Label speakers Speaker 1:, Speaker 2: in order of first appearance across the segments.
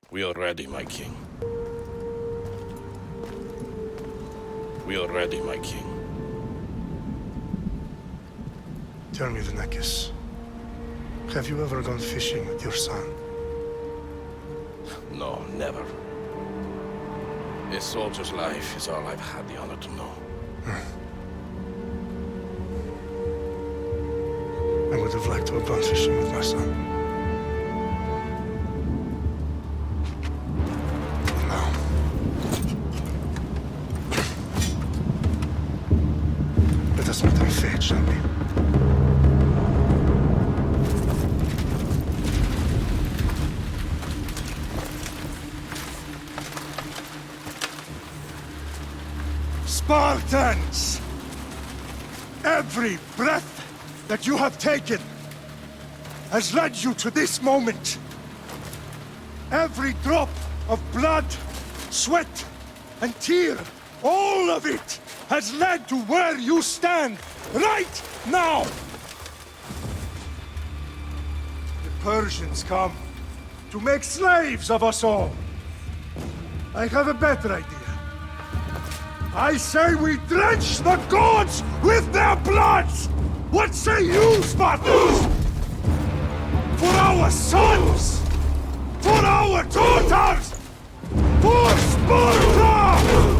Speaker 1: We are ready, my king. We are ready, my king.
Speaker 2: Tell me, Vinakis, have you ever gone fishing with your son?
Speaker 1: No, never. A soldier's life is all I've had the honor to know.
Speaker 2: I would have liked to have gone fishing with my son. Now. Let us meet in fate, shall we?
Speaker 3: Spartans! Every breath that you have taken has led you to this moment. Every drop of blood, sweat, and tear, all of it has led to where you stand right now. The Persians come to make slaves of us all. I have a better idea. I say we drench the gods with their bloods! What say you, Spartans? For our sons! For our daughters! For Sparta!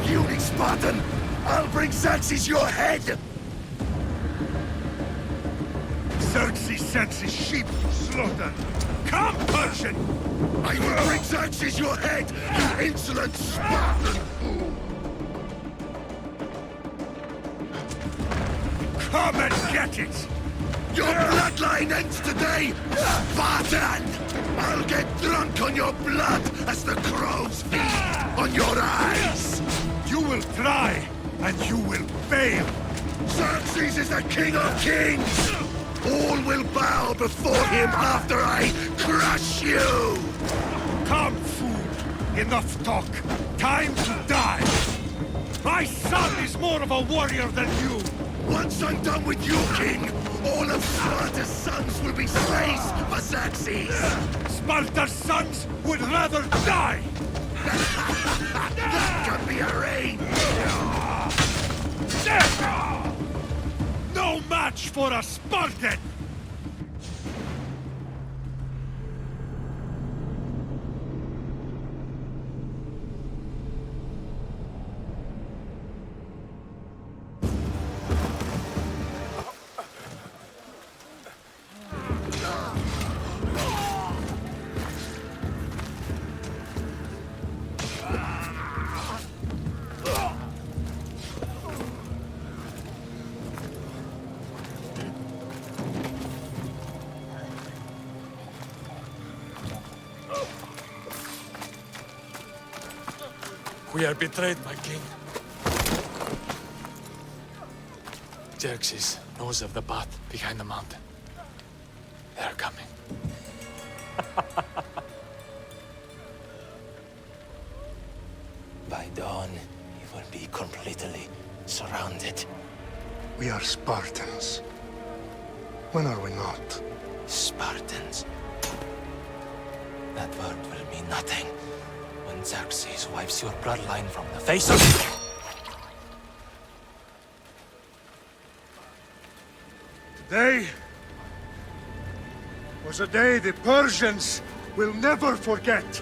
Speaker 4: Puny Spartan! I'll bring Xerxes your head!
Speaker 3: Xerxes sends his sheep slaughtered. Come, Persian!
Speaker 4: I will bring Xerxes your head, you insolent Spartan fool!
Speaker 3: Come and get it!
Speaker 4: Your bloodline ends today, Spartan! I'll get drunk on your blood as the crows feed on your eyes!
Speaker 3: You will try, and you will fail.
Speaker 4: Xerxes is the king of kings! All will bow before him after I crush you!
Speaker 3: Come, fool. Enough talk. Time to die. My son is more of a warrior than you.
Speaker 4: Once I'm done with you, king, all of Sparta's sons will be slaves for Xerxes!
Speaker 3: Sparta's sons would rather die!
Speaker 4: That can be arranged!
Speaker 3: No match for a Spartan!
Speaker 5: We are betrayed, my king. Xerxes knows of the path behind the mountain. They are coming.
Speaker 6: By dawn, you will be completely surrounded.
Speaker 2: We are Spartans. When are we not?
Speaker 6: Spartans. That word will mean nothing when Xerxes wipes your bloodline from the face of...
Speaker 3: Today was a day the Persians will never forget.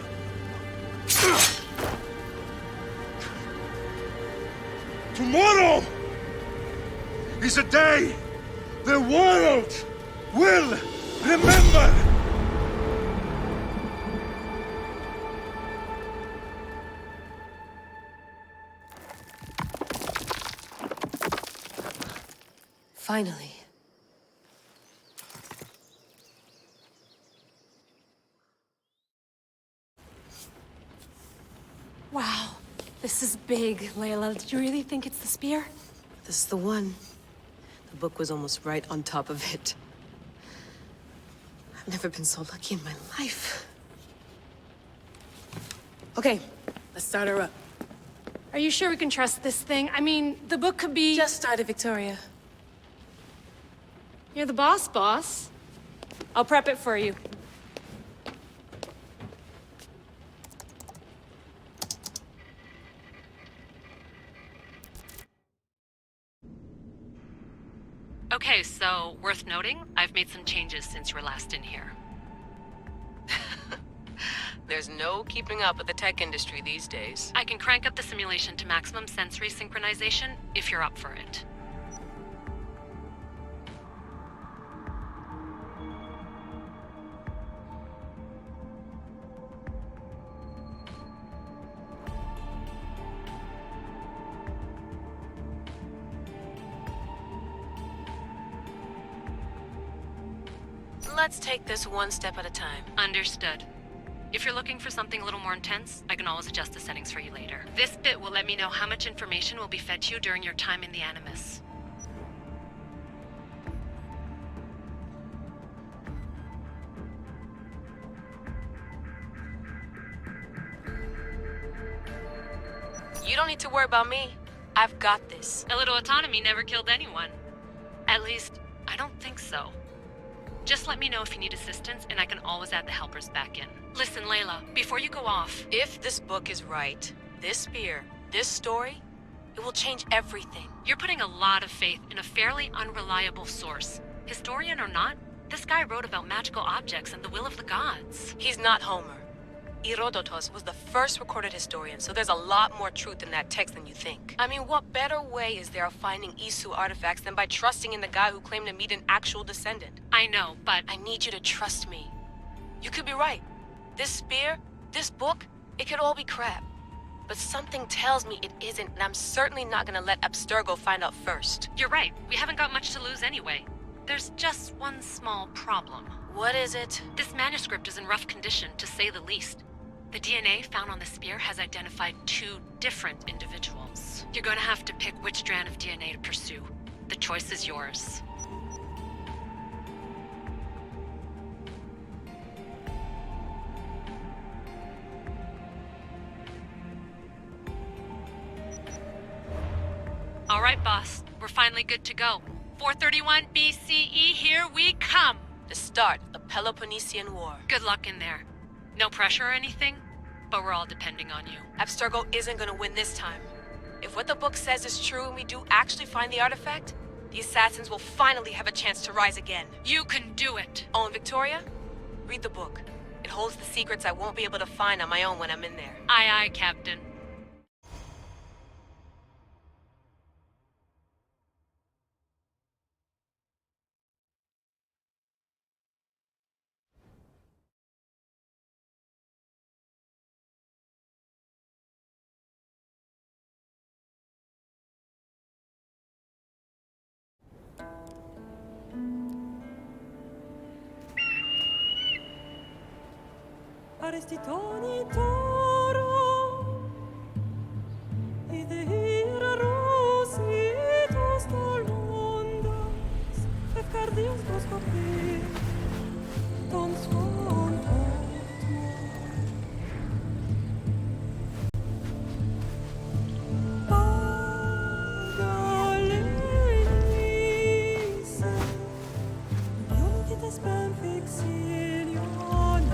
Speaker 3: Tomorrow is a day the world will remember.
Speaker 7: Finally.
Speaker 8: Wow, this is big, Layla. Did you really think it's the spear?
Speaker 7: This is the one. The book was almost right on top of it. I've never been so lucky in my life. Okay, let's start her up.
Speaker 8: Are you sure we can trust this thing? I mean, the book could be...
Speaker 7: Just started, Victoria.
Speaker 8: You're the boss. I'll prep it for you.
Speaker 9: Okay, so worth noting, I've made some changes since you were last in here.
Speaker 7: There's no keeping up with the tech industry these days.
Speaker 9: I can crank up the simulation to maximum sensory synchronization if you're up for it.
Speaker 7: Let's take this one step at a time.
Speaker 9: Understood. If you're looking for something a little more intense, I can always adjust the settings for you later. This bit will let me know how much information will be fed to you during your time in the Animus.
Speaker 7: You don't need to worry about me. I've got this.
Speaker 9: A little autonomy never killed anyone. At least, I don't think so. Just let me know if you need assistance, and I can always add the helpers back in. Listen, Layla, before you go off...
Speaker 7: If this book is right, this spear, this story, it will change everything.
Speaker 9: You're putting a lot of faith in a fairly unreliable source. Historian or not, this guy wrote about magical objects and the will of the gods.
Speaker 7: He's not Homer. Herodotus was the first recorded historian, so there's a lot more truth in that text than you think. I mean, what better way is there of finding Isu artifacts than by trusting in the guy who claimed to meet an actual descendant?
Speaker 9: I know, but...
Speaker 7: I need you to trust me. You could be right. This spear, this book, it could all be crap. But something tells me it isn't, and I'm certainly not gonna let Abstergo find out first.
Speaker 9: You're right. We haven't got much to lose anyway. There's just one small problem.
Speaker 7: What is it?
Speaker 9: This manuscript is in rough condition, to say the least. The DNA found on the spear has identified 2 different individuals. You're going to have to pick which strand of DNA to pursue. The choice is yours. All right, boss. We're finally good to go. 431 BCE, here we come!
Speaker 7: The start of the Peloponnesian War.
Speaker 9: Good luck in there. No pressure or anything, but we're all depending on you.
Speaker 7: Abstergo isn't gonna win this time. If what the book says is true and we do actually find the artifact, the assassins will finally have a chance to rise again.
Speaker 9: You can do it!
Speaker 7: Oh, and Victoria? Read the book. It holds the secrets I won't be able to find on my own when I'm in there.
Speaker 9: Aye, aye, Captain.
Speaker 10: Arrestitoni toro, idehira rositos tolmondas, efcardios goskopi, ton skon otmo. Pagalenise, ionites ben fixiliones.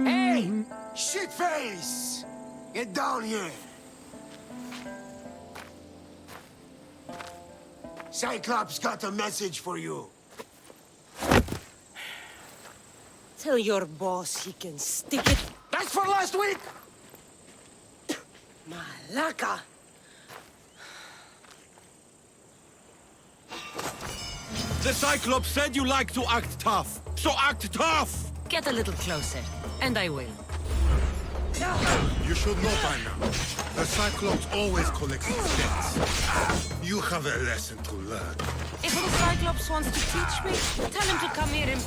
Speaker 4: Hey! Shitface! Get down here! Cyclops got a message for you.
Speaker 10: Tell your boss he can stick it.
Speaker 4: That's for last week!
Speaker 10: Malaka!
Speaker 11: The Cyclops said you like to act tough, so act tough!
Speaker 10: Get a little closer, and I will.
Speaker 3: You should know by now. The Cyclops always collects its debts. You have a lesson to learn.
Speaker 10: If the Cyclops wants to teach me, tell him to come here and...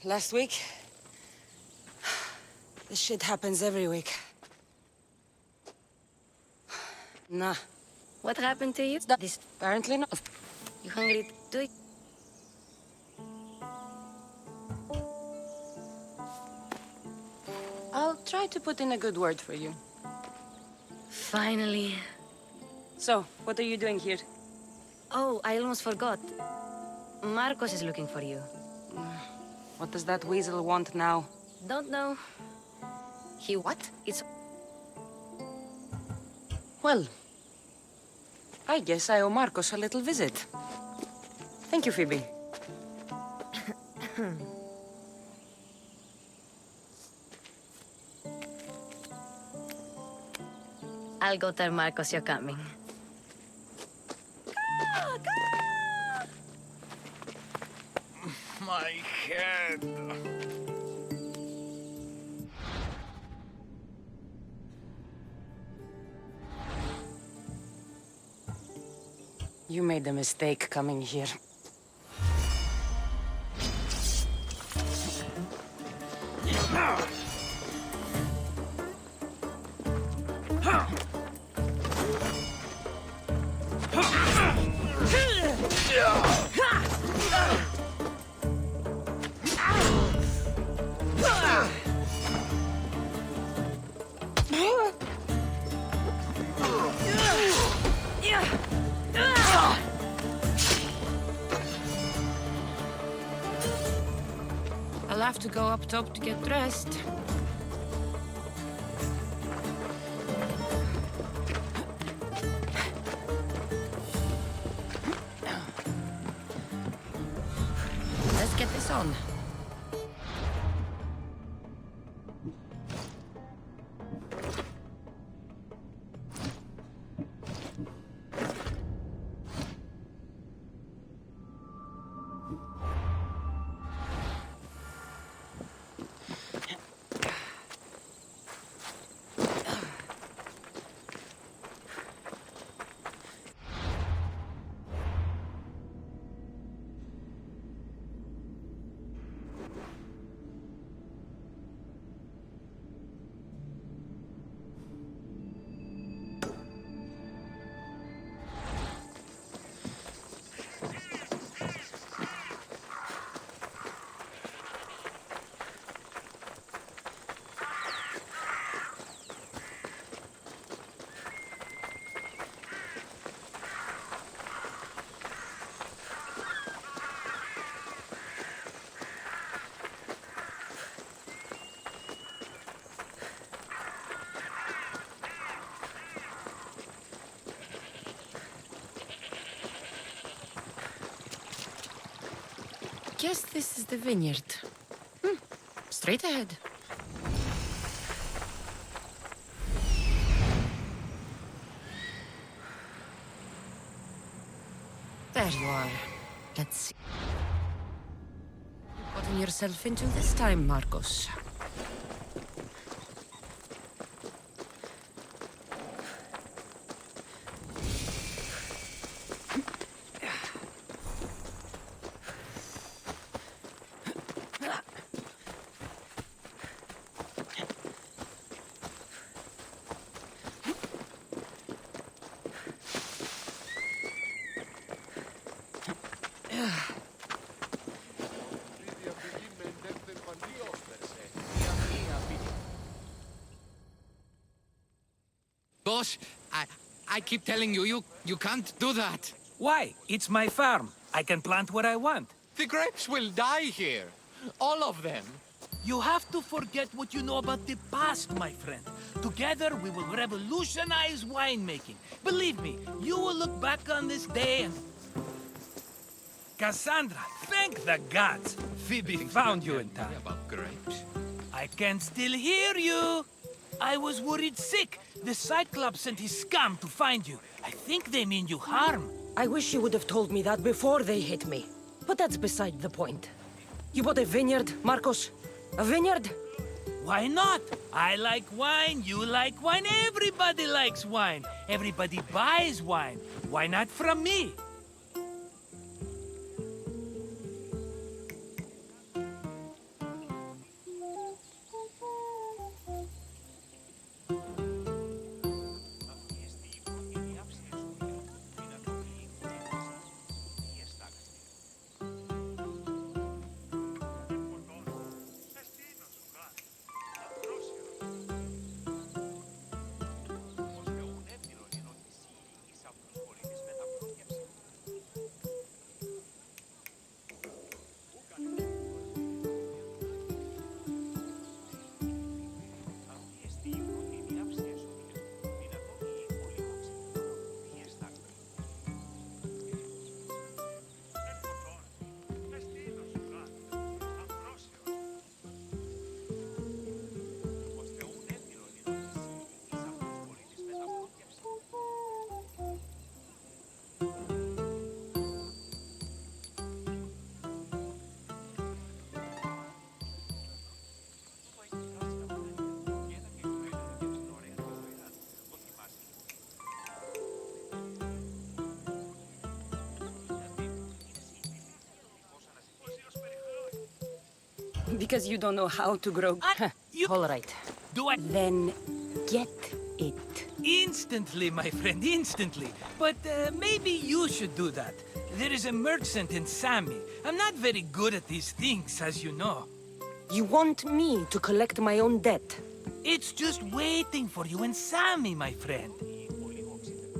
Speaker 10: Last week? This shit happens every week. Nah.
Speaker 12: What happened to you?
Speaker 10: This apparently not.
Speaker 12: You hungry to eat?
Speaker 10: I'll try to put in a good word for you.
Speaker 12: Finally.
Speaker 10: So, what are you doing here?
Speaker 12: Oh, I almost forgot. Marcos is looking for you.
Speaker 10: What does that weasel want now?
Speaker 12: Don't know.
Speaker 10: He what?
Speaker 12: It's...
Speaker 10: Well, I guess I owe Marcos a little visit. Thank you, Phoebe.
Speaker 12: I'll go tell Marcos you're coming.
Speaker 11: My head.
Speaker 10: You made a mistake coming here.
Speaker 12: Yeah.
Speaker 10: have to go up top to get dressed. Let's get this on. Guess this is the vineyard. Straight ahead. There you are. Let's see. You've gotten yourself into this time, Marcos.
Speaker 11: Boss, I keep telling you, you can't do that.
Speaker 13: Why? It's my farm. I can plant what I want.
Speaker 5: The grapes will die here. All of them.
Speaker 13: You have to forget what you know about the past, my friend. Together, we will revolutionize winemaking. Believe me, you will look back on this day and... Cassandra, thank the gods! Phoebe found you in time.
Speaker 5: About grapes?
Speaker 13: I can still hear you! I was worried sick. The Cyclops sent his scum to find you. I think they mean you harm.
Speaker 10: I wish you would have told me that before they hit me. But that's beside the point. You bought a vineyard, Marcos? A vineyard?
Speaker 13: Why not? I like wine, you like wine, everybody likes wine. Everybody buys wine. Why not from me?
Speaker 10: Because you don't know how to grow... All right. Then get it.
Speaker 13: Instantly, my friend, instantly. But maybe you should do that. There is a merchant in Sami. I'm not very good at these things, as you know.
Speaker 10: You want me to collect my own debt?
Speaker 13: It's just waiting for you in Sami, my friend.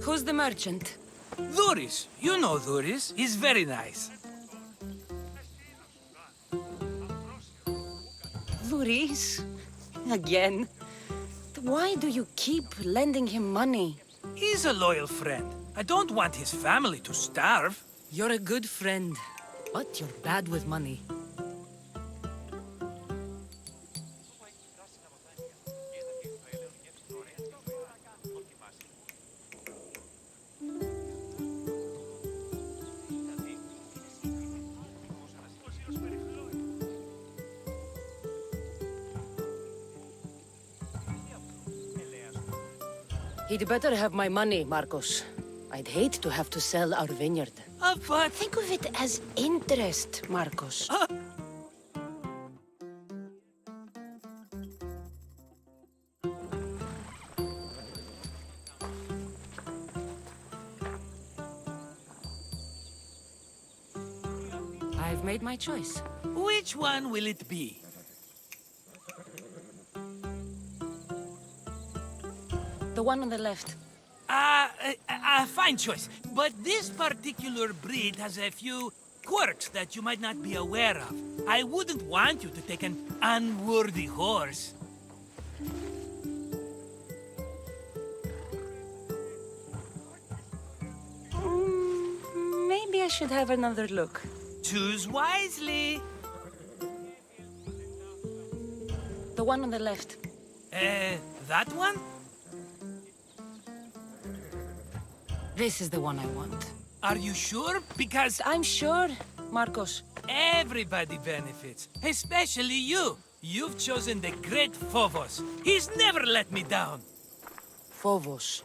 Speaker 10: Who's the merchant?
Speaker 13: Duris. You know Duris. He's very nice.
Speaker 10: Luis? Again? Why do you keep lending him money?
Speaker 13: He's a loyal friend. I don't want his family to starve.
Speaker 10: You're a good friend, but you're bad with money. He'd better have my money, Marcos. I'd hate to have to sell our vineyard.
Speaker 13: But...
Speaker 10: Think of it as interest, Marcos. I've made my choice.
Speaker 13: Which one will it be?
Speaker 10: The one on the left.
Speaker 13: Fine choice. But this particular breed has a few quirks that you might not be aware of. I wouldn't want you to take an unworthy horse.
Speaker 10: Maybe I should have another look.
Speaker 13: Choose wisely.
Speaker 10: The one on the left.
Speaker 13: That one?
Speaker 10: This is the one I want.
Speaker 13: Are you sure? Because...
Speaker 10: I'm sure, Marcos.
Speaker 13: Everybody benefits, especially you. You've chosen the great Phobos. He's never let me down.
Speaker 10: Phobos.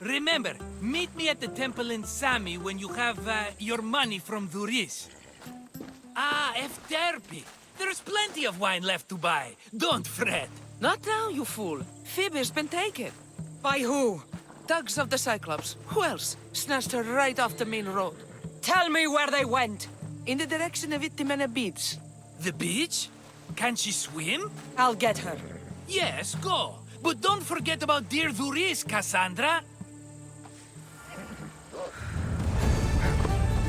Speaker 13: Remember, meet me at the temple in Sami when you have your money from Duris. Efterpi. There's plenty of wine left to buy. Don't fret.
Speaker 14: Not now, you fool. Phoebe's been taken.
Speaker 10: By who?
Speaker 14: Thugs of the Cyclops. Who else? Snatched her right off the main road.
Speaker 10: Tell me where they went.
Speaker 14: In the direction of Itimena Beach.
Speaker 13: The beach? Can she swim?
Speaker 10: I'll get her.
Speaker 13: Yes, go. But don't forget about dear Duris, Cassandra.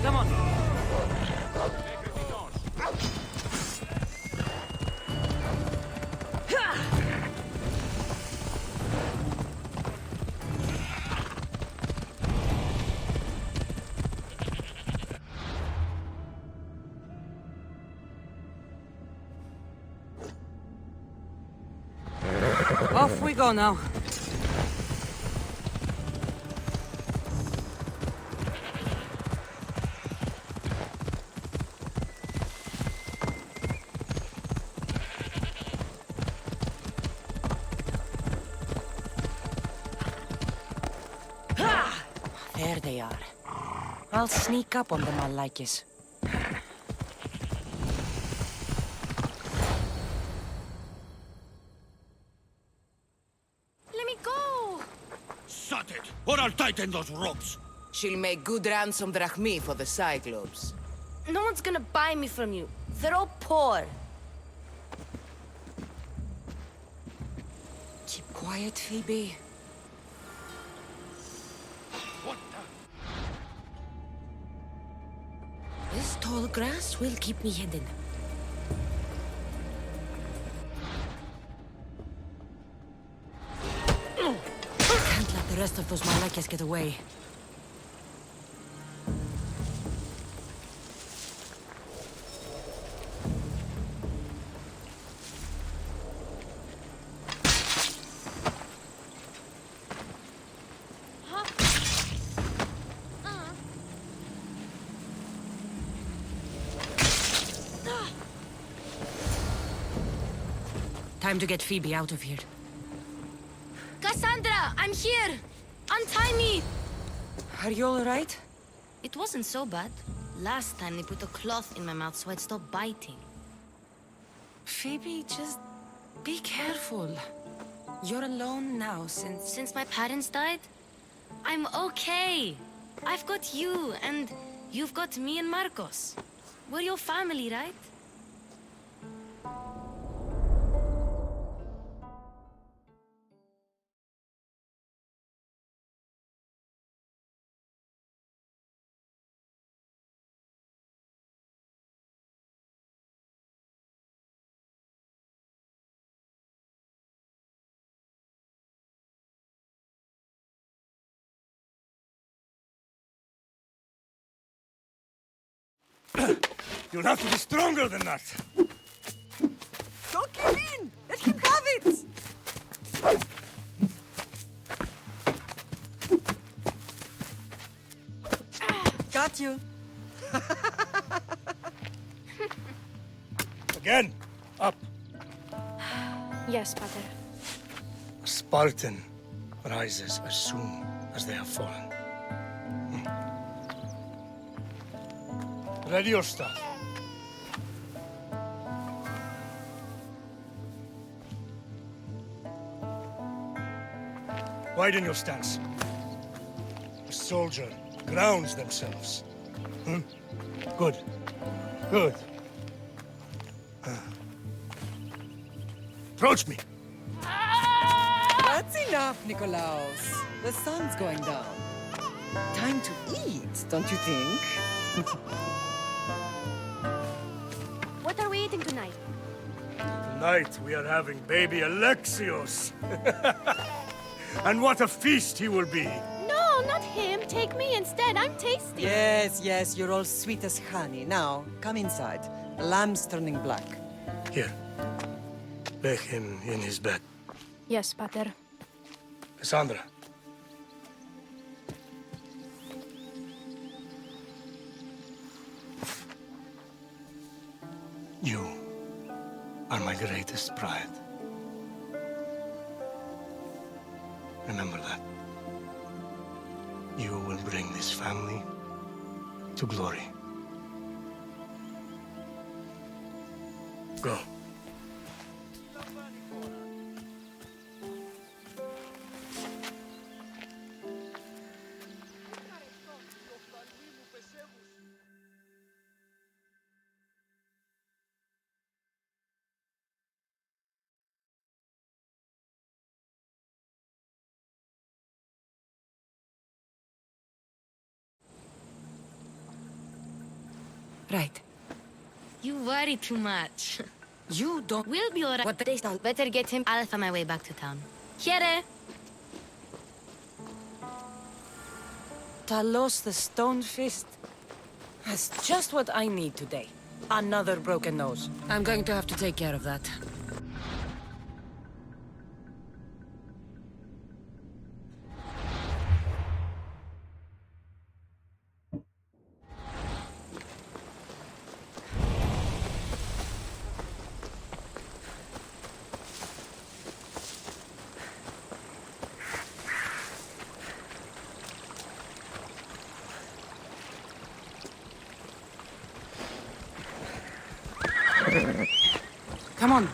Speaker 10: Come on. Off we go now. There they are. I'll sneak up on them, Malakis.
Speaker 11: Shut it, or I'll tighten those ropes.
Speaker 14: She'll make good ransom drachmi for the Cyclops.
Speaker 12: No one's gonna buy me from you. They're all poor.
Speaker 10: Keep quiet, Phoebe.
Speaker 11: What the?
Speaker 10: This tall grass will keep me hidden. Can't let the rest of those Malakas get away. Time to get Phoebe out of here.
Speaker 12: Cassandra, I'm here! Untie me!
Speaker 10: Are you all right?
Speaker 12: It wasn't so bad. Last time they put a cloth in my mouth so I'd stop biting.
Speaker 10: Phoebe, just be careful. You're alone now since...
Speaker 12: Since my parents died? I'm okay. I've got you, and you've got me and Marcos. We're your family, right?
Speaker 3: You'll have to be stronger than that.
Speaker 14: Don't give in! Let him have it! Got you.
Speaker 3: Again. Up.
Speaker 8: Yes, Pater.
Speaker 2: A Spartan rises as soon as they have fallen. Ready your staff. Widen your stance. A soldier grounds themselves. Good. Good. Approach me.
Speaker 14: That's enough, Nikolaos. The sun's going down. Time to eat, don't you think?
Speaker 8: What are we eating tonight?
Speaker 3: Tonight we are having baby Alexios. And what a feast he will be.
Speaker 8: No, not him. Take me instead. I'm tasty.
Speaker 14: Yes, yes, you're all sweet as honey. Now, come inside. The lamb's turning black.
Speaker 2: Here. Lay him in his bed.
Speaker 8: Yes, Pater.
Speaker 2: Cassandra. You are my greatest pride. Remember that. You will bring this family to glory. Go.
Speaker 12: Right. You worry too much.
Speaker 10: You don't...
Speaker 12: We'll be alright. What they start. Better get him. I'll find my way back to town. Here.
Speaker 10: Talos the Stone Fist. That's just what I need today. Another broken nose. I'm going to have to take care of that. Come on.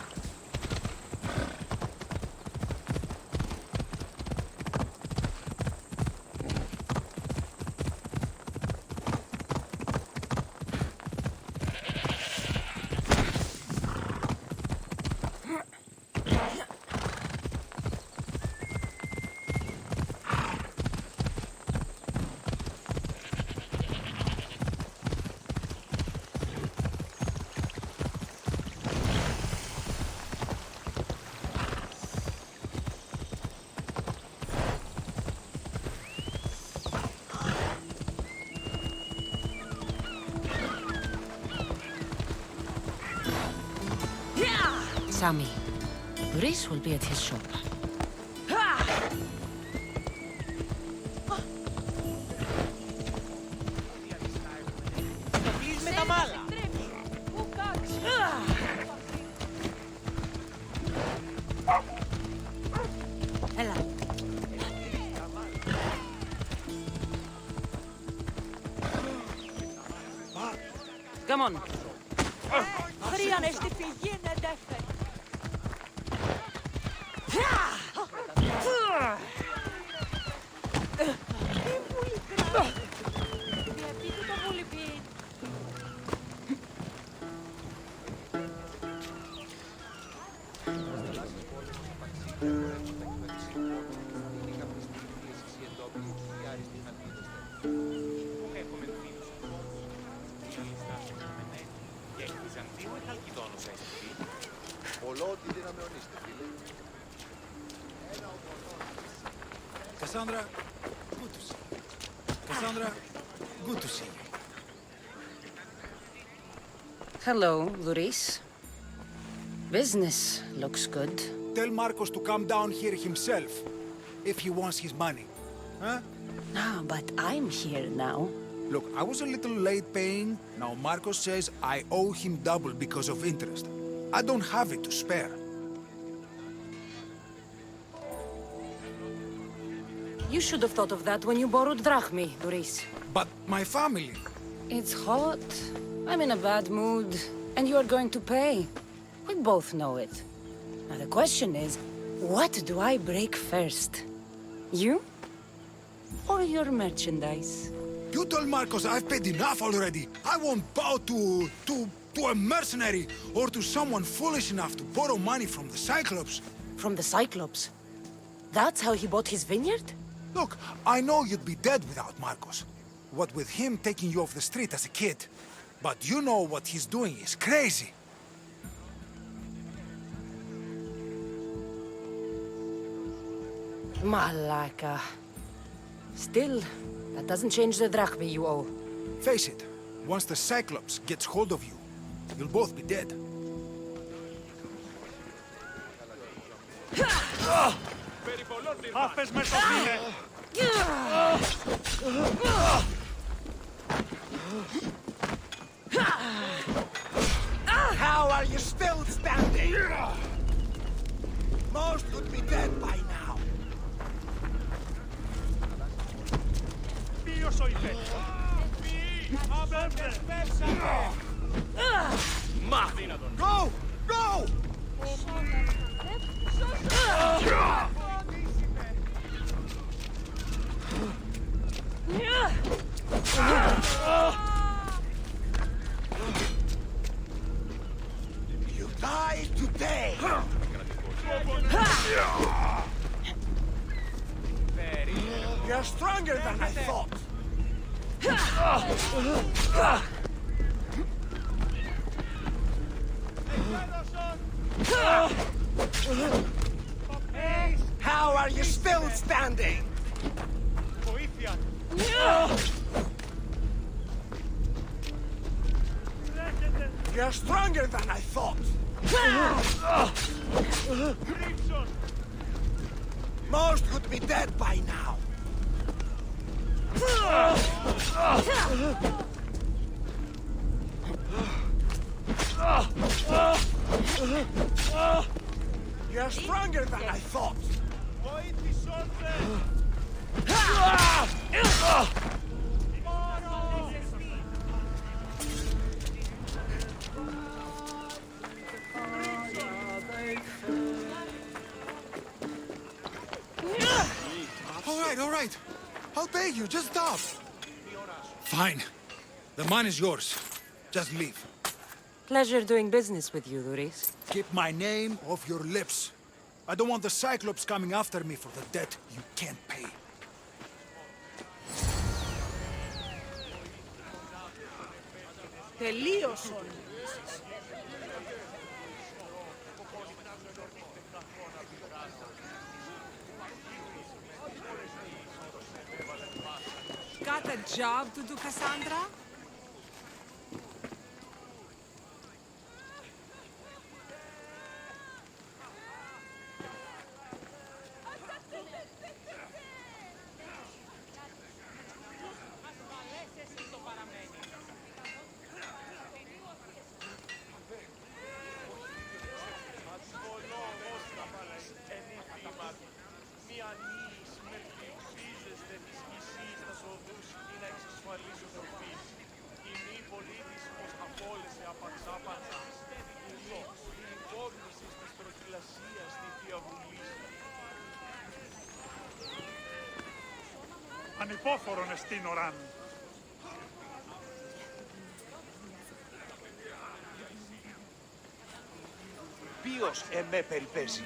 Speaker 10: Sammy. Reese will be at his shop. Come on.
Speaker 11: Cassandra, good to see you. Cassandra, good to see you.
Speaker 10: Hello, Luis. Business looks good.
Speaker 3: Tell Marcos to come down here himself, if he wants his money. Huh?
Speaker 10: Ah, but I'm here now.
Speaker 3: Look, I was a little late paying. Now Marcos says I owe him double because of interest. I don't have it to spare.
Speaker 10: You should have thought of that when you borrowed drachmi, Luis.
Speaker 3: But my family...
Speaker 10: It's hot. I'm in a bad mood. And you are going to pay. We both know it. Now the question is, what do I break first? You? Or your merchandise?
Speaker 3: You told Marcos I've paid enough already. I won't bow to a mercenary or to someone foolish enough to borrow money from the Cyclops.
Speaker 10: From the Cyclops? That's how he bought his vineyard?
Speaker 3: Look, I know you'd be dead without Marcos. What with him taking you off the street as a kid. But you know what he's doing is crazy.
Speaker 10: Malaka. Still, that doesn't change the drachmi you owe.
Speaker 3: Face it, once the Cyclops gets hold of you, you'll both be dead.
Speaker 4: How are you still standing? Most would be dead by now. Go! Go! You die today! You're stronger than I thought! How are you still standing? You're stronger than I thought! Most would be dead by now! You're stronger than I thought!
Speaker 3: All right. I'll pay you, just stop. Fine. The money is yours. Just leave.
Speaker 10: Pleasure doing business with you, Luis.
Speaker 3: Keep my name off your lips. I don't want the Cyclops coming after me for the debt you can't pay.
Speaker 14: Τελείωσον. Got a job to do, Cassandra?
Speaker 15: Ανυπόφορον εστίν οράν.
Speaker 4: Ποιος εμέ περιπέσει.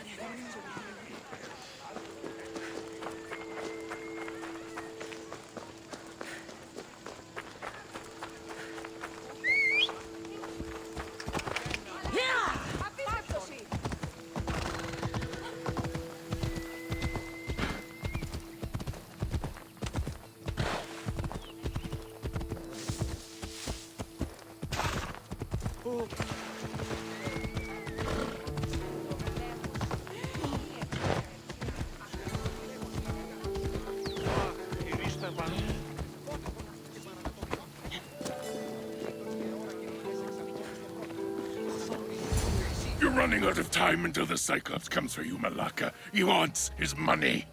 Speaker 4: You're running out of time until the Cyclops comes for you, Malaka. He wants his money.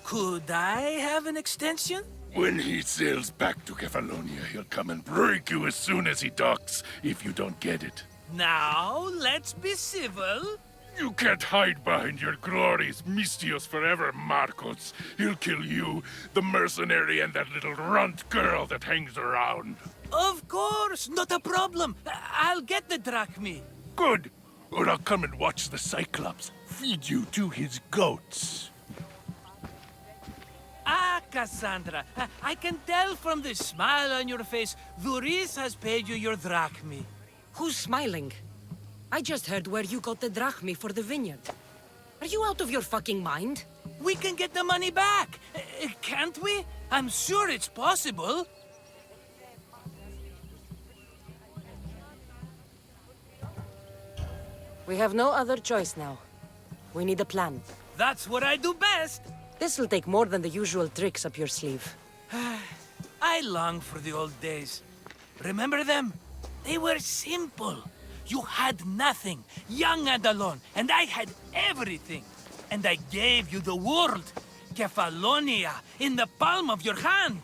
Speaker 13: Could I have an extension?
Speaker 4: When he sails back to Kefalonia, he'll come and break you as soon as he docks, if you don't get it.
Speaker 13: Now, let's be civil.
Speaker 4: You can't hide behind your glories, Mistios forever, Marcos. He'll kill you, the mercenary, and that little runt girl that hangs around.
Speaker 13: Of course, not a problem. I'll get the drachmi.
Speaker 4: Good. Or I'll come and watch the Cyclops feed you to his goats.
Speaker 13: Ah, Cassandra, I can tell from the smile on your face, Duris has paid you your drachmi.
Speaker 10: Who's smiling? I just heard where you got the drachmi for the vineyard. Are you out of your fucking mind?
Speaker 13: We can get the money back, can't we? I'm sure it's possible.
Speaker 10: We have no other choice now. We need a plan.
Speaker 13: That's what I do best.
Speaker 10: This'll take more than the usual tricks up your sleeve.
Speaker 13: I long for the old days. Remember them? They were simple. You had nothing, young and alone, and I had everything. And I gave you the world, Kefalonia, in the palm of your hand.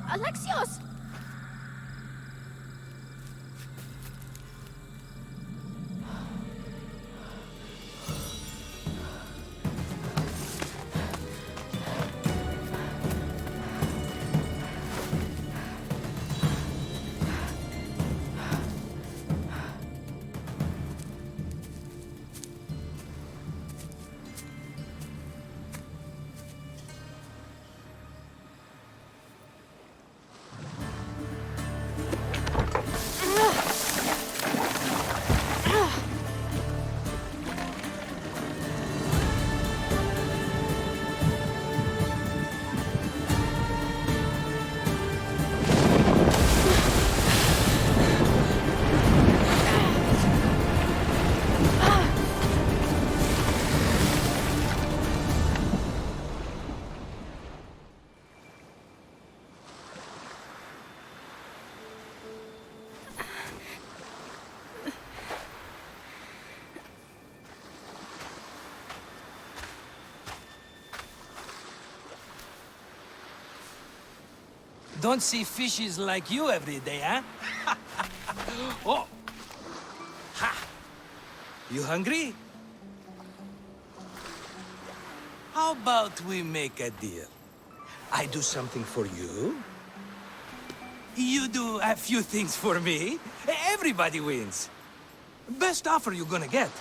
Speaker 12: Alexios!
Speaker 13: Don't see fishes like you every day, huh? Oh! Ha! You hungry? How about we make a deal? I do something for you. You do a few things for me. Everybody wins. Best offer you're gonna get.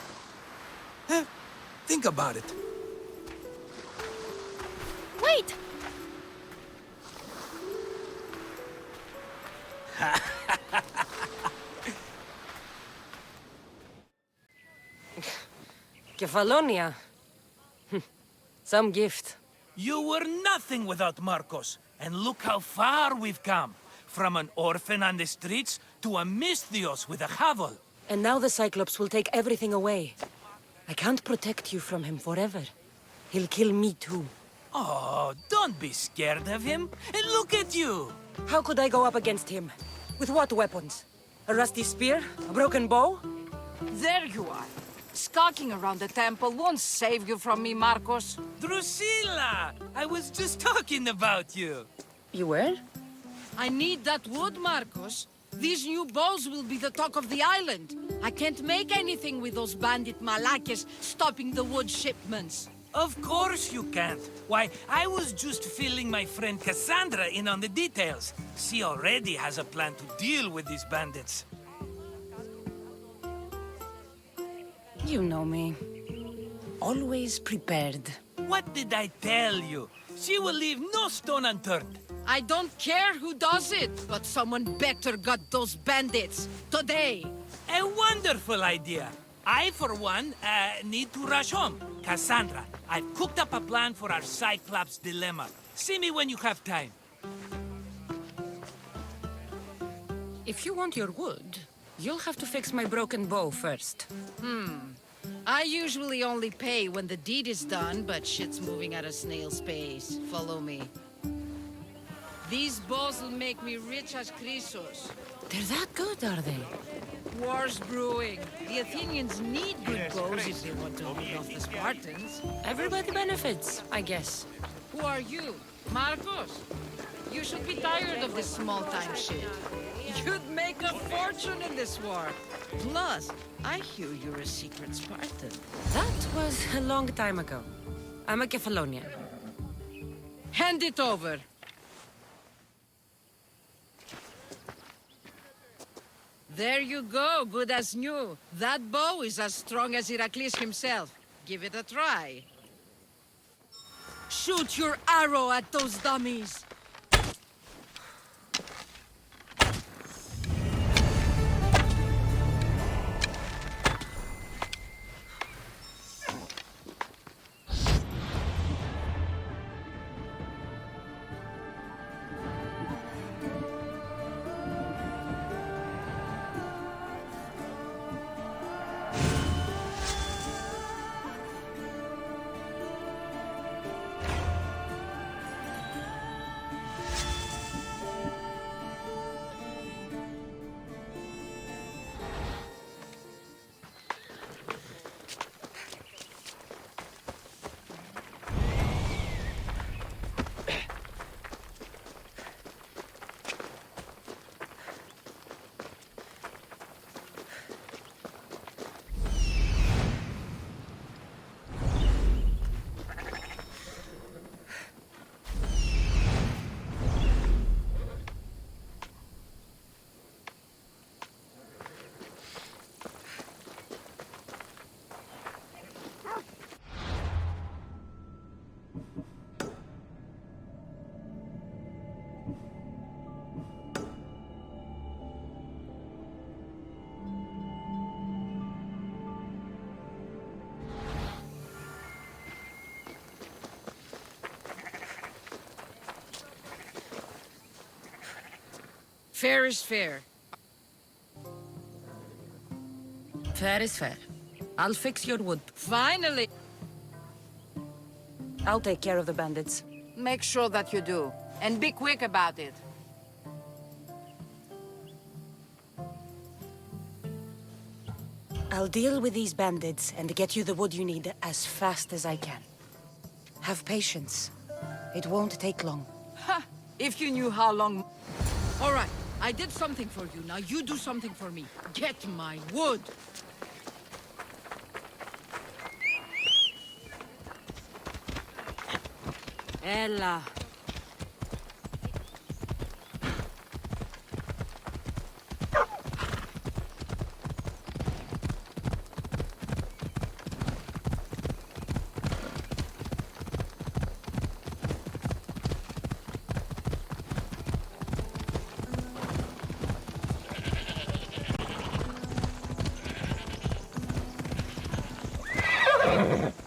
Speaker 13: Think about it.
Speaker 12: Wait!
Speaker 10: Kefalonia. Some gift.
Speaker 13: You were nothing without Marcos, and look how far we've come. From an orphan on the streets to a Mistios with a hovel.
Speaker 10: And now the Cyclops will take everything away. I can't protect you from him forever. He'll kill me too.
Speaker 13: Oh, don't be scared of him. And look at you.
Speaker 10: How could I go up against him? With what weapons? A rusty spear? A broken bow?
Speaker 16: There you are. Skulking around the temple won't save you from me, Marcos.
Speaker 13: Drusilla! I was just talking about you.
Speaker 10: You were?
Speaker 16: I need that wood, Marcos. These new bows will be the talk of the island. I can't make anything with those bandit malakes stopping the wood shipments.
Speaker 13: Of course you can't. Why, I was just filling my friend Cassandra in on the details. She already has a plan to deal with these bandits.
Speaker 10: You know me. Always prepared.
Speaker 13: What did I tell you? She will leave no stone unturned.
Speaker 16: I don't care who does it, but someone better got those bandits. Today.
Speaker 13: A wonderful idea. I, for one, need to rush home. Cassandra, I've cooked up a plan for our Cyclops dilemma. See me when you have time.
Speaker 10: If you want your wood, you'll have to fix my broken bow first.
Speaker 16: I usually only pay when the deed is done, but shit's moving at a snail's pace. Follow me. These bows will make me rich as Chrysos.
Speaker 10: They're that good, are they?
Speaker 16: War's brewing. The Athenians need good bows if they want to hold off the Spartans.
Speaker 10: Everybody benefits, I guess.
Speaker 16: Who are you? Marcos? You should be tired of this small-time shit. You'd make a fortune in this war. Plus, I hear you're a secret Spartan.
Speaker 10: That was a long time ago. I'm a Kephalonian.
Speaker 16: Hand it over. There you go, good as new. That bow is as strong as Heracles himself. Give it a try. Shoot your arrow at those dummies. Fair is fair.
Speaker 10: Fair is fair. I'll fix your wood.
Speaker 16: Finally!
Speaker 10: I'll take care of the bandits.
Speaker 16: Make sure that you do. And be quick about it.
Speaker 10: I'll deal with these bandits and get you the wood you need as fast as I can. Have patience. It won't take long.
Speaker 16: Ha! If you knew how long... All right, I did something for you. Now you do something for me. Get my wood!
Speaker 10: Ella.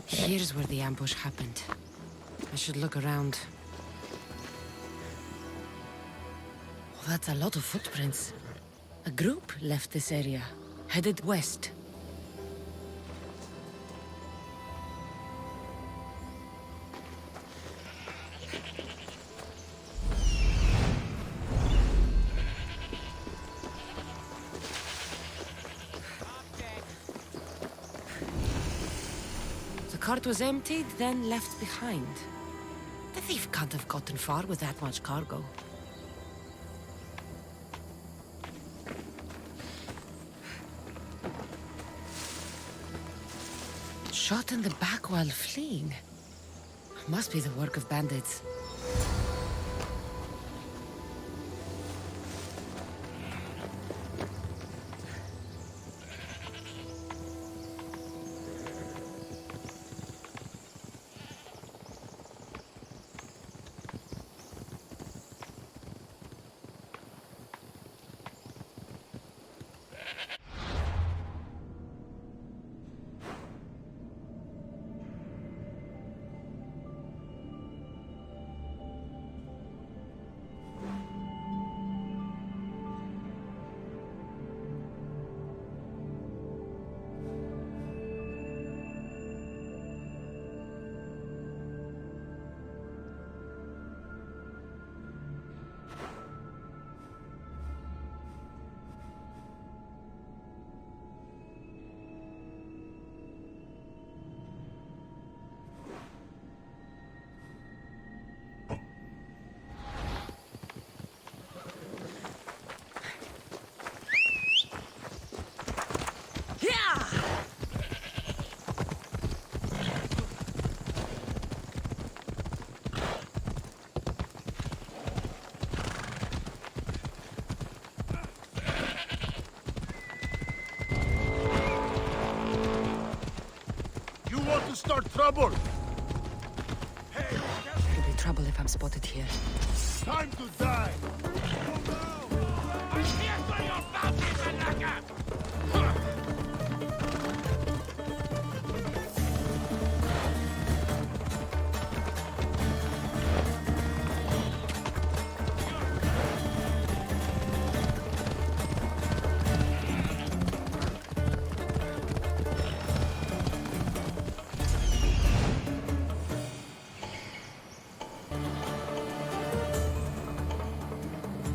Speaker 10: Here's where the ambush happened. I should look around. Oh, that's a lot of footprints. A group left this area, headed west. The cart was emptied, then left behind. The thief can't have gotten far with that much cargo. Shot in the back while fleeing. Must be the work of bandits.
Speaker 11: start trouble!
Speaker 10: It'll be trouble if I'm spotted here.
Speaker 11: Time to die!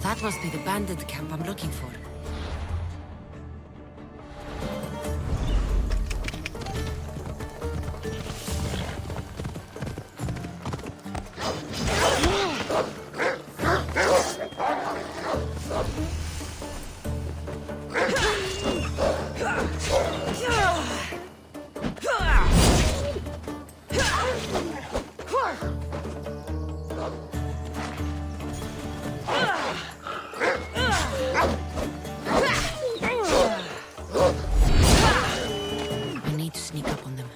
Speaker 10: That must be the bandit camp I'm looking for. I need to sneak up on them.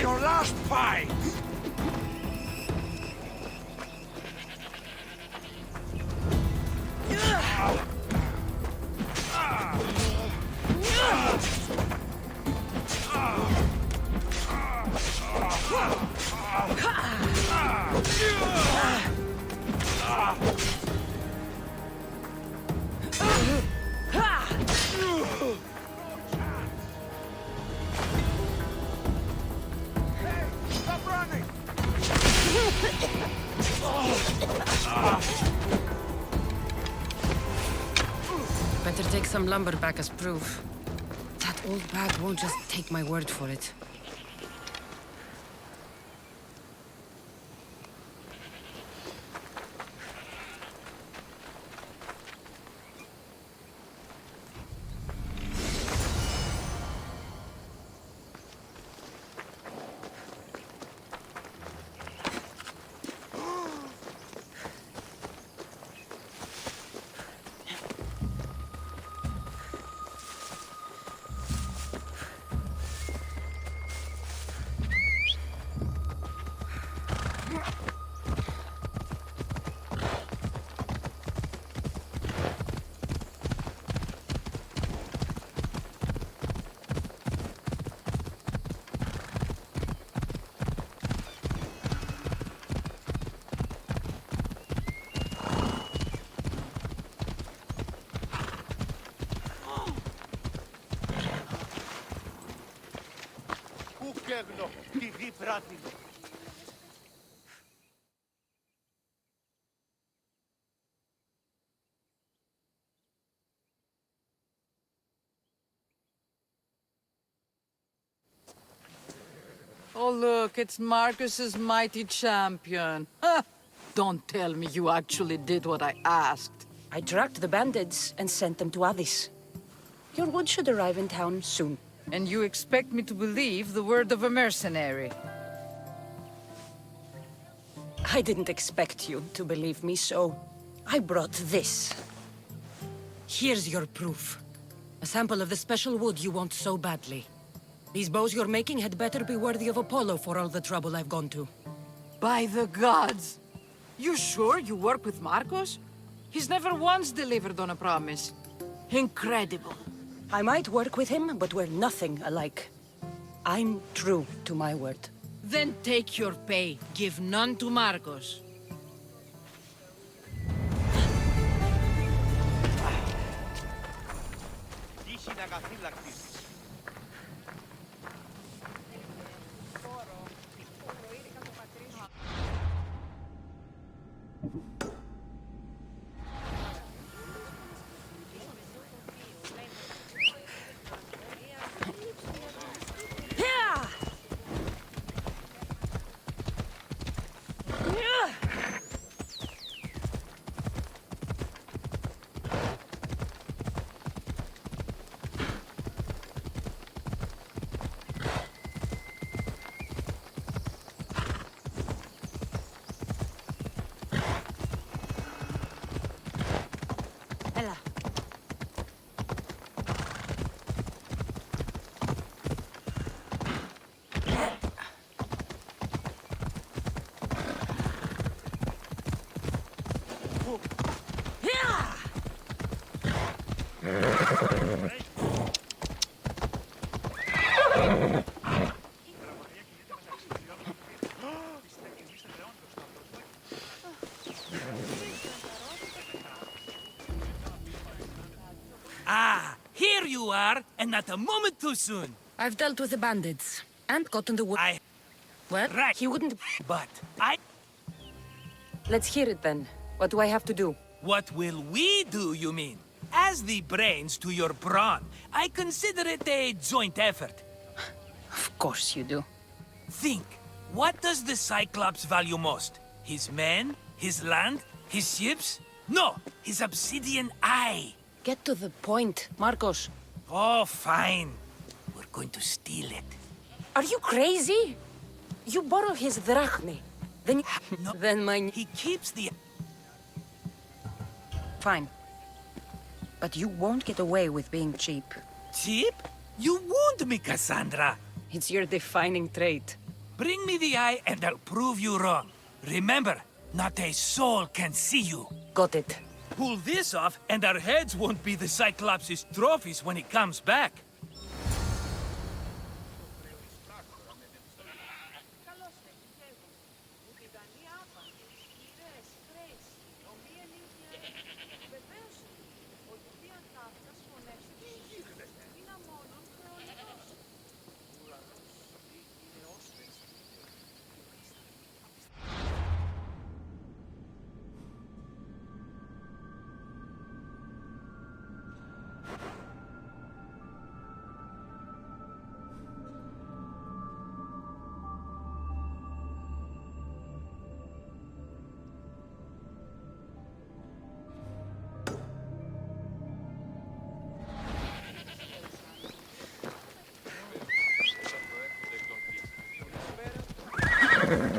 Speaker 3: Your last fight! Better take some lumber back as proof. That old bag won't just take my word for it.
Speaker 16: Oh, look, it's Marcus's mighty champion. Ha! Don't tell me you actually did what I asked.
Speaker 10: I tracked the bandits and sent them to Addis. Your wood should arrive in town soon.
Speaker 16: And you expect me to believe the word of a mercenary?
Speaker 10: I didn't expect you to believe me, so I brought this. Here's your proof. A sample of the special wood you want so badly. These bows you're making had better be worthy of Apollo for all the trouble I've gone to.
Speaker 16: By the gods! You sure you work with Marcos? He's never once delivered on a promise. Incredible.
Speaker 10: I might work with him, but we're nothing alike. I'm true to my word.
Speaker 16: Then take your pay. Give none to Marcos.
Speaker 10: Ella.
Speaker 13: Ah, here you are, and not a moment too soon.
Speaker 10: I've dealt with the bandits and gotten the wood. Well,
Speaker 13: right.
Speaker 10: He wouldn't.
Speaker 13: But I...
Speaker 10: Let's hear it then. What do I have to do?
Speaker 13: What will we do, you mean? As the brains to your brawn, I consider it a joint effort.
Speaker 10: Of course you do.
Speaker 13: Think, what does the Cyclops value most? His men? His land? His ships? No, his obsidian eye.
Speaker 10: Get to the point, Marcos.
Speaker 13: Oh, fine. We're going to steal it.
Speaker 10: Are you crazy? You borrow his drachme. Then...
Speaker 13: No.
Speaker 10: Then mine...
Speaker 13: He keeps the...
Speaker 10: Fine. But you won't get away with being cheap.
Speaker 13: Cheap? You wound me, Cassandra.
Speaker 10: It's your defining trait.
Speaker 13: Bring me the eye and I'll prove you wrong. Remember, not a soul can see you.
Speaker 10: Got it.
Speaker 13: Pull this off and our heads won't be the Cyclops' trophies when he comes back.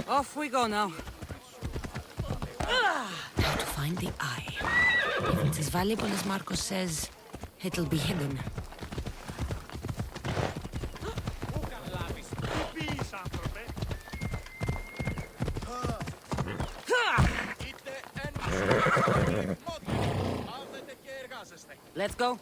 Speaker 10: Off we go now.
Speaker 12: Now to find the eye. If it's as valuable as Marcos says, it'll be hidden.
Speaker 10: Let's go.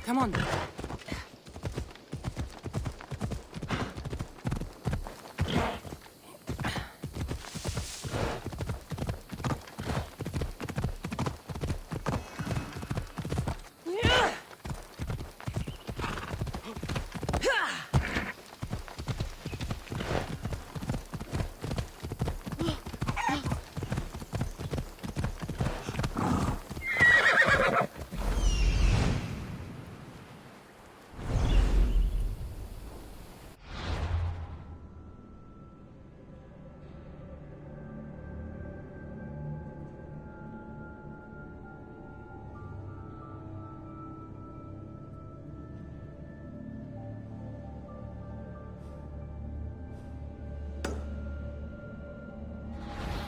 Speaker 10: Come on.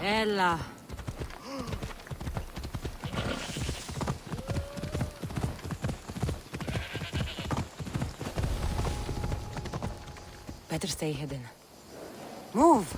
Speaker 10: Ella. Better stay hidden. Move!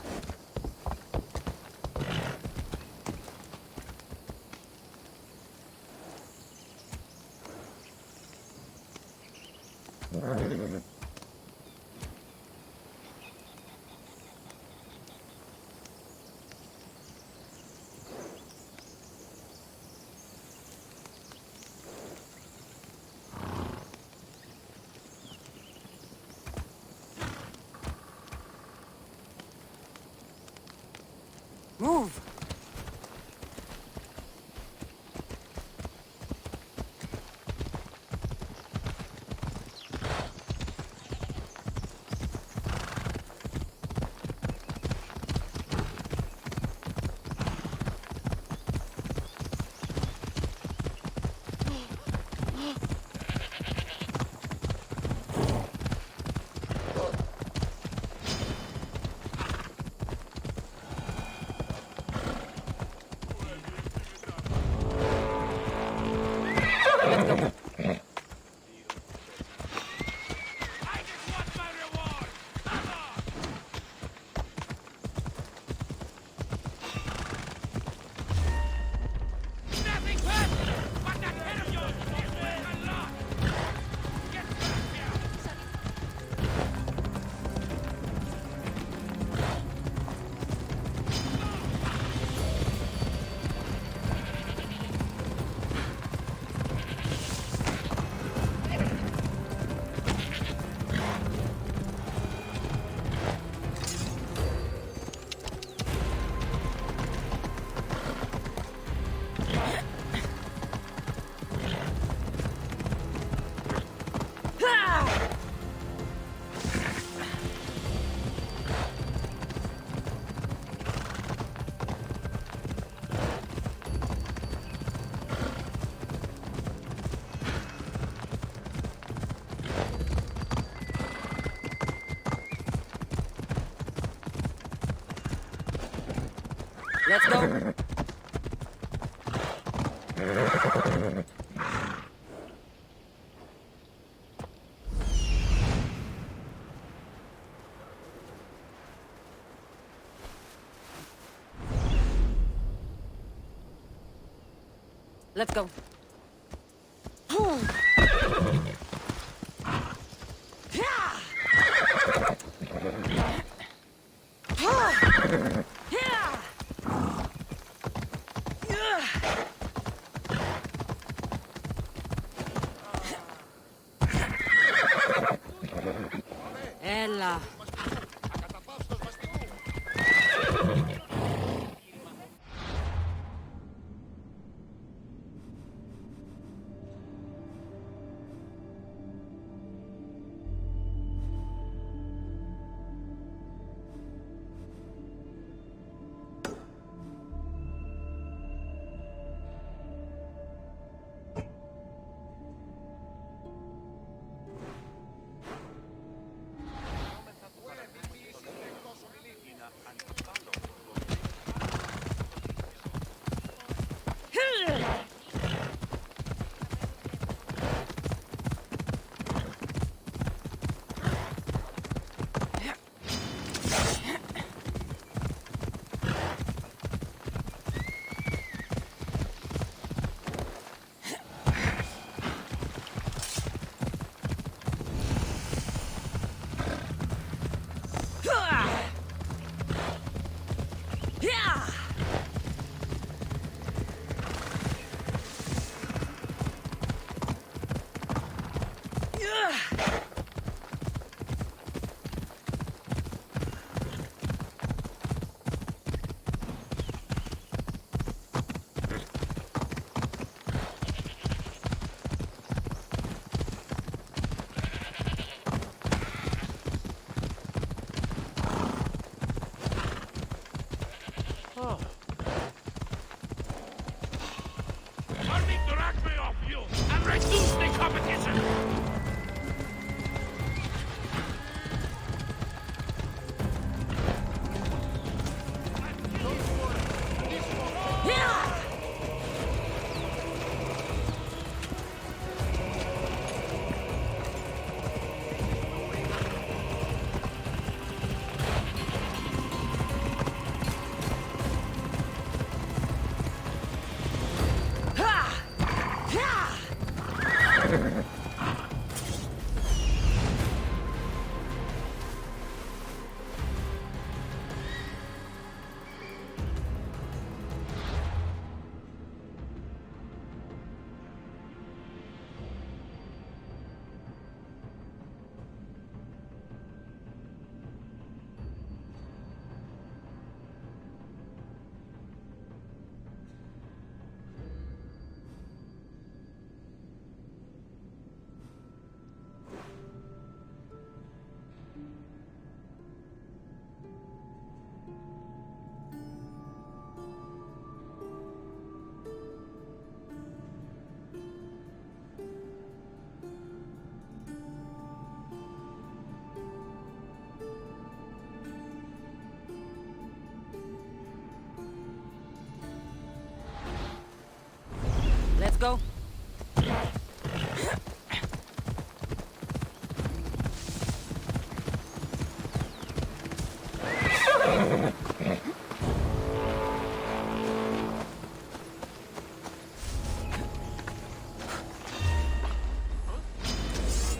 Speaker 10: Move! Let's go. Let's go. Ella. Let's go.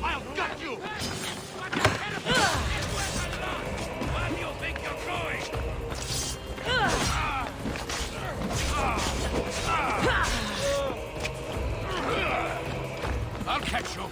Speaker 11: I'll gut you!
Speaker 4: Where do you think you're going? I'll catch you.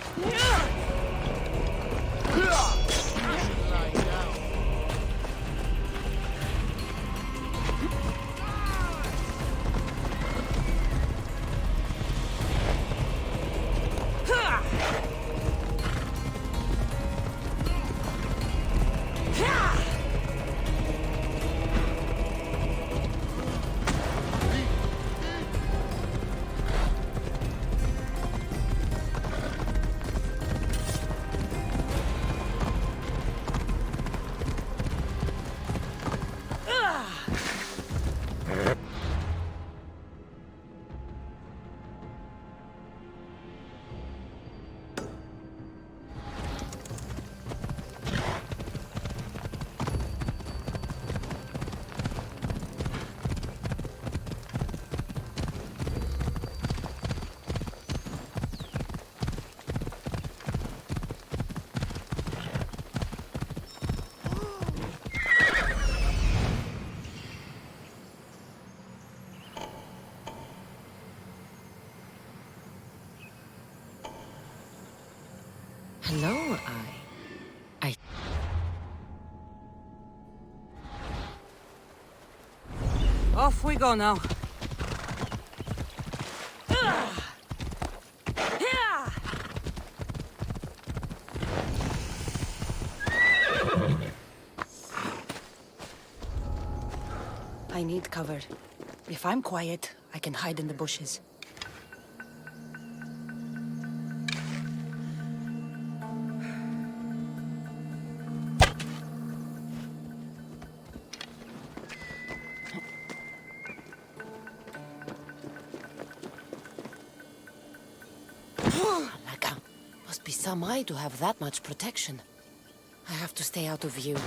Speaker 10: Hello, I... Off we go now. I need cover. If I'm quiet, I can hide in the bushes. Must be some eye to have that much protection. I have to stay out of view.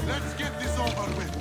Speaker 11: Let's get this over with.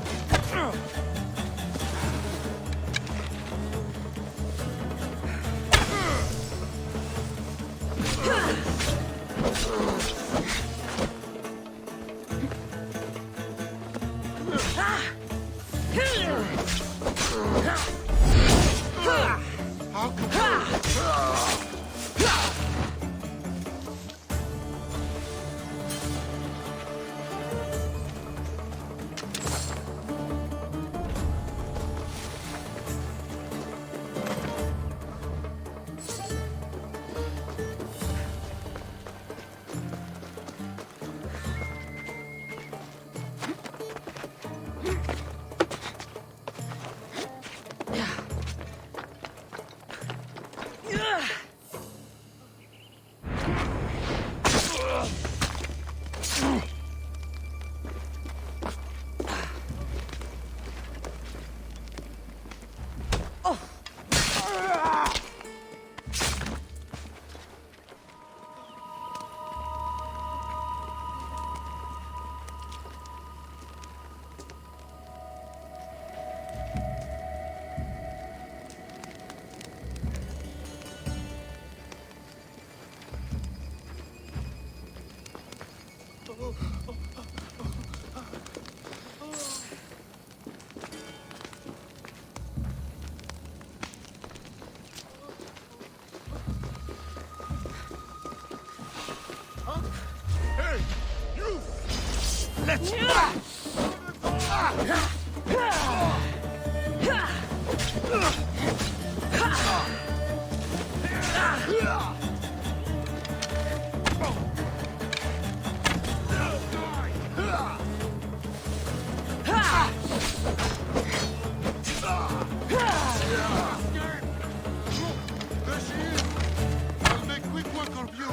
Speaker 3: Hey, you! Let's There she is! I'll make quick work of you!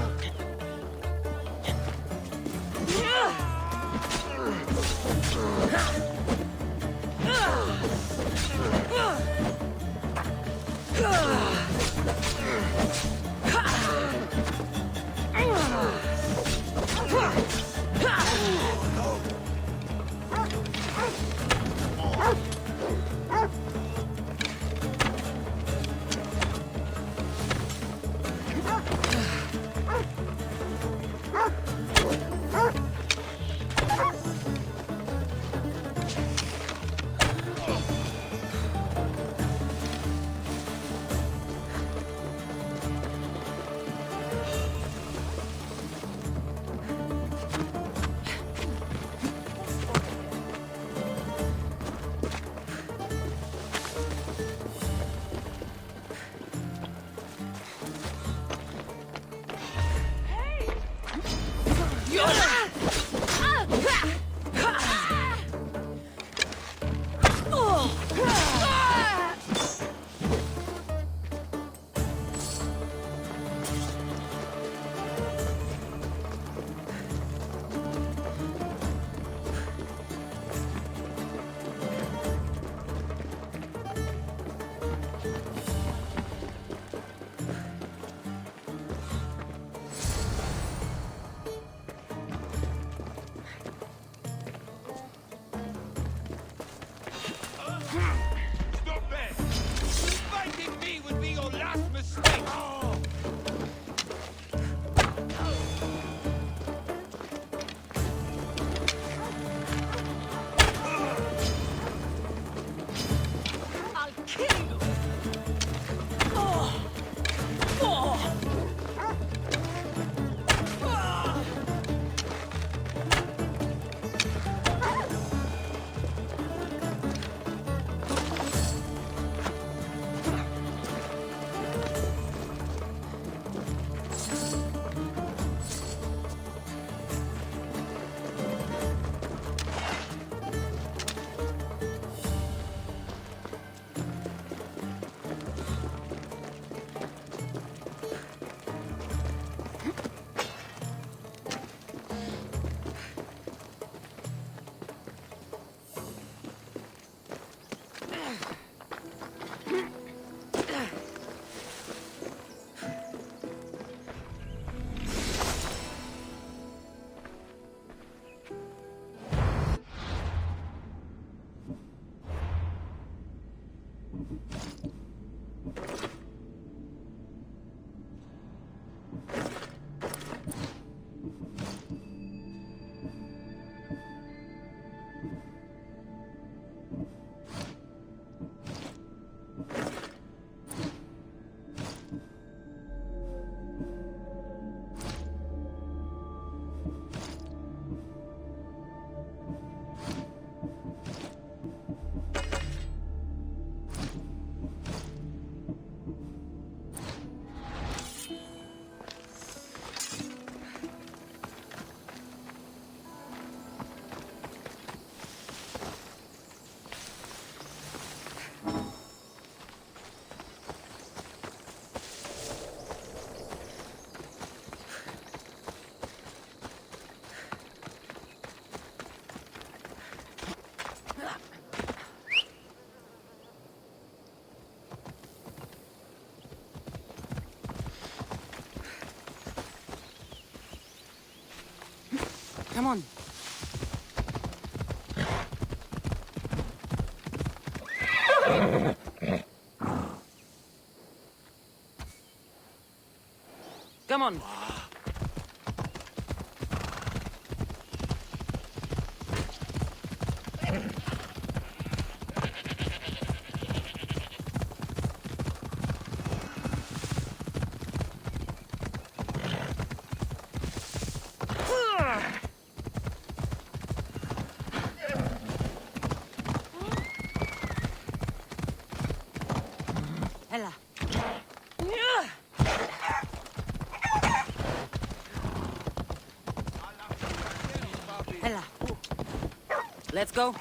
Speaker 10: Come on. Come on. Ella. Ella. Let's go.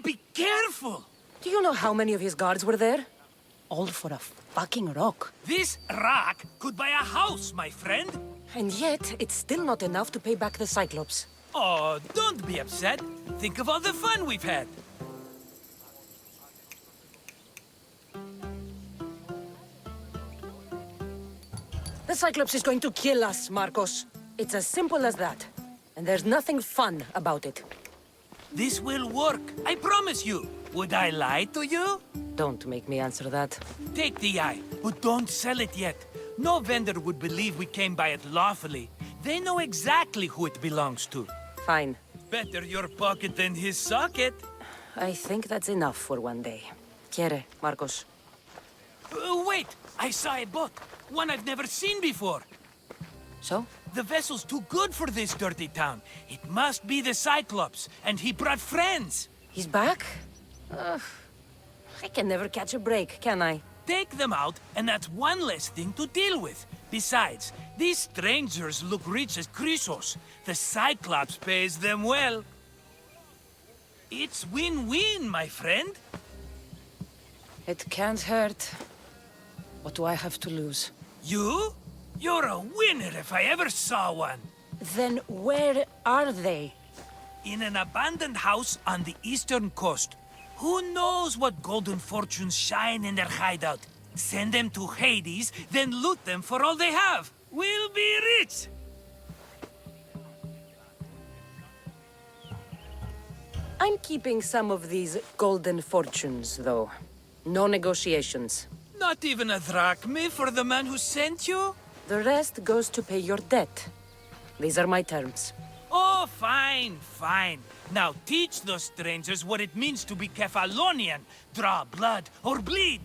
Speaker 13: Be careful!
Speaker 10: Do you know how many of his guards were there? All for a fucking rock.
Speaker 13: This rock could buy a house, my friend.
Speaker 10: And yet, it's still not enough to pay back the Cyclops.
Speaker 13: Oh, don't be upset. Think of all the fun we've had.
Speaker 10: The Cyclops is going to kill us, Marcos. It's as simple as that. And there's nothing fun about it.
Speaker 13: This will work, I promise you. Would I lie to you?
Speaker 10: Don't make me answer that.
Speaker 13: Take the eye, but don't sell it yet. No vendor would believe we came by it lawfully. They know exactly who it belongs to.
Speaker 10: Fine.
Speaker 13: Better your pocket than his socket.
Speaker 10: I think that's enough for one day. Quiere, Marcos.
Speaker 13: Wait! I saw a boat. One I've never seen before.
Speaker 10: So?
Speaker 13: The vessel's too good for this dirty town. It must be the Cyclops, and he brought friends.
Speaker 10: He's back? I can never catch a break, can I?
Speaker 13: Take them out, and that's one less thing to deal with. Besides, these strangers look rich as Chrysos. The Cyclops pays them well. It's win-win, my friend.
Speaker 10: It can't hurt. What do I have to lose?
Speaker 13: You? You're a winner if I ever saw one.
Speaker 10: Then where are they?
Speaker 13: In an abandoned house on the eastern coast. Who knows what golden fortunes shine in their hideout? Send them to Hades, then loot them for all they have. We'll be rich!
Speaker 10: I'm keeping some of these golden fortunes, though. No negotiations.
Speaker 13: Not even a drachme for the man who sent you?
Speaker 10: The rest goes to pay your debt. These are my terms.
Speaker 13: Oh, fine, fine. Now teach those strangers what it means to be Kephalonian. Draw blood or bleed.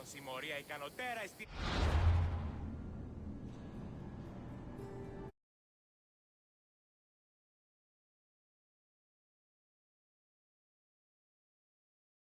Speaker 17: con συμμορία ικανοτέρα